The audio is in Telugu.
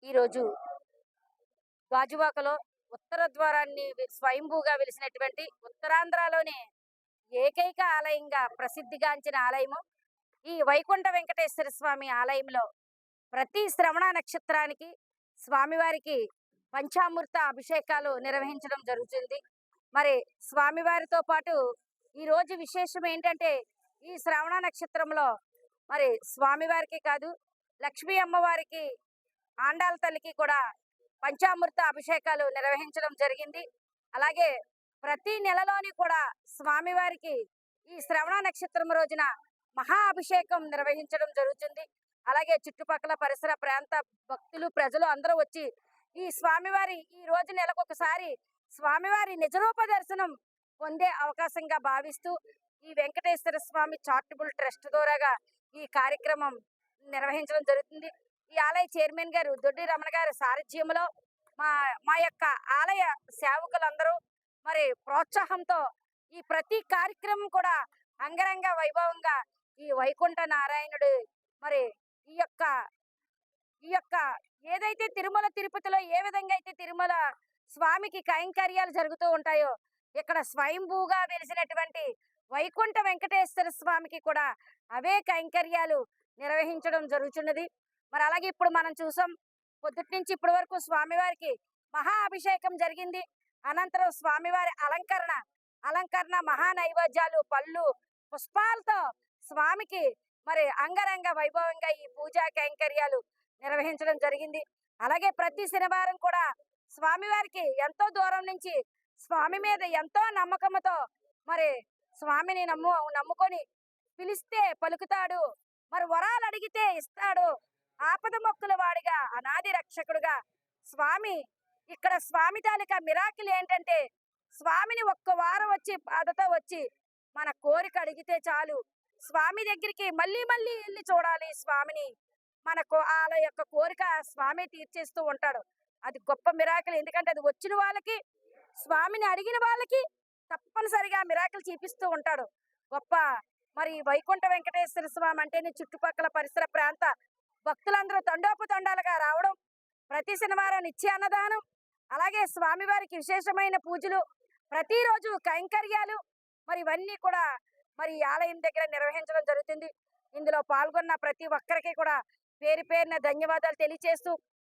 ఈరోజు గాజువాకలో ఉత్తర ద్వారాన్ని స్వయంభూగా వెలిసినటువంటి ఉత్తరాంధ్రలోనే ఏకైక ఆలయంగా ప్రసిద్ధిగాంచిన ఆలయము ఈ వైకుంఠ వెంకటేశ్వర స్వామి ఆలయంలో ప్రతి శ్రవణ నక్షత్రానికి స్వామివారికి పంచామృత అభిషేకాలు నిర్వహించడం జరుగుతుంది. మరి స్వామివారితో పాటు ఈరోజు విశేషం ఏంటంటే ఈ శ్రవణ నక్షత్రంలో మరి స్వామివారికి కాదు, లక్ష్మీ అమ్మవారికి, ఆండాళ్ళ తల్లికి కూడా పంచామృత అభిషేకాలు నిర్వహించడం జరిగింది. అలాగే ప్రతి నెలలోని కూడా స్వామివారికి ఈ శ్రవణ నక్షత్రం రోజున మహా అభిషేకం నిర్వహించడం జరుగుతుంది. అలాగే చుట్టుపక్కల పరిసర ప్రాంత భక్తులు, ప్రజలు అందరూ వచ్చి ఈ స్వామివారి ఈ రోజు నెలకొకసారి స్వామివారి నిజరూప దర్శనం పొందే అవకాశంగా భావిస్తూ ఈ వెంకటేశ్వర స్వామి చారిటబుల్ ట్రస్ట్ ద్వారాగా ఈ కార్యక్రమం నిర్వహించడం జరుగుతుంది. ఈ ఆలయ చైర్మన్ గారు దొడ్డి రమణ గారి సారథ్యంలో మా మా యొక్క ఆలయ సేవకులందరూ మరి ప్రోత్సాహంతో ఈ ప్రతి కార్యక్రమం కూడా అంగరంగ వైభవంగా ఈ వైకుంఠ నారాయణుడు మరి ఈ యొక్క ఈ యొక్క ఏదైతే తిరుమల తిరుపతిలో ఏ విధంగా అయితే తిరుమల స్వామికి కైంకర్యాలు జరుగుతూ ఉంటాయో ఇక్కడ స్వయంభూగా వెలిసినటువంటి వైకుంఠ వెంకటేశ్వర స్వామికి కూడా అవే కైంకర్యాలు నిర్వహించడం జరుగుతున్నది. మరి అలాగే ఇప్పుడు మనం చూసాం, పొద్దుటి నుంచి ఇప్పటి వరకు స్వామివారికి మహా అభిషేకం జరిగింది. అనంతరం స్వామివారి అలంకరణ మహా నైవేద్యాలు, పళ్ళు, పుష్పాలతో స్వామికి మరి అంగరంగ వైభవంగా ఈ పూజా కైంకర్యాలు నిర్వహించడం జరిగింది. అలాగే ప్రతి శనివారం కూడా స్వామివారికి ఎంతో దూరం నుంచి స్వామి మీద ఎంతో నమ్మకంతో మరి స్వామిని నమ్ముకొని పిలిస్తే పలుకుతాడు, మరి వరాలు అడిగితే ఇస్తాడు, ఆపద మొక్కుల వాడిగా అనాది రక్షకుడుగా స్వామి. ఇక్కడ స్వామి తాలూకా మిరాకిల్ ఏంటంటే స్వామిని ఒక్క వారం వచ్చి బాధతో వచ్చి మన కోరిక అడిగితే చాలు స్వామి దగ్గరికి మళ్ళీ మళ్ళీ వెళ్ళి చూడాలి స్వామిని. వాళ్ళ యొక్క కోరిక స్వామి తీర్చేస్తూ ఉంటాడు. అది గొప్ప మిరాకిల్. ఎందుకంటే అది వచ్చిన వాళ్ళకి, స్వామిని అడిగిన వాళ్ళకి తప్పనిసరిగా మిరాకిల్ చూపిస్తూ ఉంటాడు. గొప్ప మరి వైకుంఠ వెంకటేశ్వర స్వామి అంటేనే చుట్టుపక్కల పరిసర ప్రాంత భక్తులందరూ తండోపతండాలుగా రావడం, ప్రతి శనివారం నిత్య అన్నదానం, అలాగే స్వామివారికి విశేషమైన పూజలు, ప్రతిరోజు కైంకర్యాలు, మరి ఇవన్నీ కూడా మరి ఆలయం దగ్గర నిర్వహించడం జరుగుతుంది. ఇందులో పాల్గొన్న ప్రతి ఒక్కరికి కూడా పేరు పేరున ధన్యవాదాలు తెలియజేస్తూ